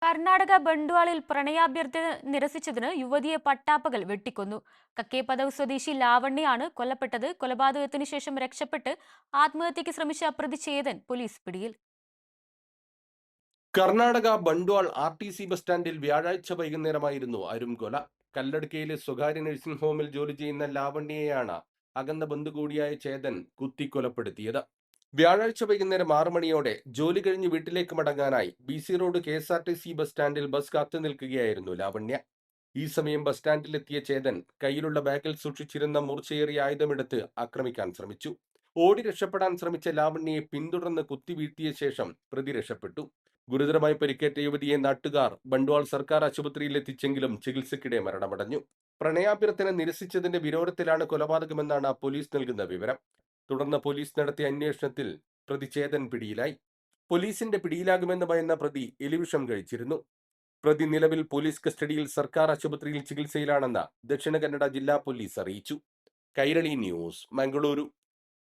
കർണാടക ബണ്ട്വാളിൽ പ്രണയാഭ്യർത്ഥന നിരസിച്ചതിന് യുവതിയെ പട്ടാപ്പകൽ വെട്ടിക്കൊന്നു. കക്കേപദവ് സ്വദേശി ലാവണ്യാണ് കൊല്ലപ്പെട്ടത്. കൊലപാതകത്തിനു ശേഷം രക്ഷപ്പെട്ട് ആത്മഹത്യയ്ക്ക് ശ്രമിച്ച പ്രതി ചേതൻ പോലീസ് പിടിയിൽ. കർണാടക ബണ്ട്വാൾ RTC ബസ് സ്റ്റാൻഡിൽ വ്യാഴാഴ്ച വൈകുന്നേരമായിരുന്നു അരുംകൊല. കല്ലടക്കയിലെ സ്വകാര്യ നഴ്സിംഗ് ഹോമിൽ ജോലി ചെയ്യുന്ന ലാവണ്യയെയാണ് അകന്ന ബന്ധു കൂടിയായ ചേതൻ കുത്തിക്കൊലപ്പെടുത്തിയത്. വ്യാഴാഴ്ച വൈകുന്നേരം 6 മണിയോടെ ജോലി കഴിഞ്ഞ് വീട്ടിലേക്ക് മടങ്ങാനായി BC റോഡ് KSRTC ബസ് സ്റ്റാൻഡിൽ ബസ് കാത്തു നിൽക്കുകയായിരുന്നു ലാവണ്യ. ഈ സമയം ബസ് സ്റ്റാൻഡിലെത്തിയ ചേതൻ കയ്യിലുള്ള ബാഗിൽ സൂക്ഷിച്ചിരുന്ന മൂർച്ചയേറിയ ആയുധമെടുത്ത് ആക്രമിക്കാൻ ശ്രമിച്ചു. ഓടി രക്ഷപ്പെടാൻ ശ്രമിച്ച ലാവണ്യയെ പിന്തുടർന്ന് കുത്തിവീഴ്ത്തിയ ശേഷം പ്രതി രക്ഷപ്പെട്ടു. ഗുരുതരമായി പരിക്കേറ്റ യുവതിയെ നാട്ടുകാർ ബണ്ട്വാൾ സർക്കാർ ആശുപത്രിയിൽ എത്തിച്ചെങ്കിലും ചികിത്സയ്ക്കിടെ മരണമടഞ്ഞു. പ്രണയാഭ്യർത്ഥന നിരസിച്ചതിന്റെ വിരോധത്തിലാണ് കൊലപാതകമെന്നാണ് പോലീസ് നൽകുന്ന വിവരം. തുടർന്ന് പോലീസ് നടത്തിയ അന്വേഷണത്തിൽ പ്രതി ചേതൻ പിടിയിലായി. പോലീസിന്റെ പിടിയിലാകുമെന്ന് ഭയന്ന പ്രതി എലിവിഷം കഴിച്ചിരുന്നു. പ്രതി നിലവിൽ പോലീസ് കസ്റ്റഡിയിൽ സർക്കാർ ആശുപത്രിയിൽ ചികിത്സയിലാണെന്ന് ദക്ഷിണ കന്നഡ ജില്ലാ പോലീസ് അറിയിച്ചു. കൈരളി ന്യൂസ്, മംഗളൂരു.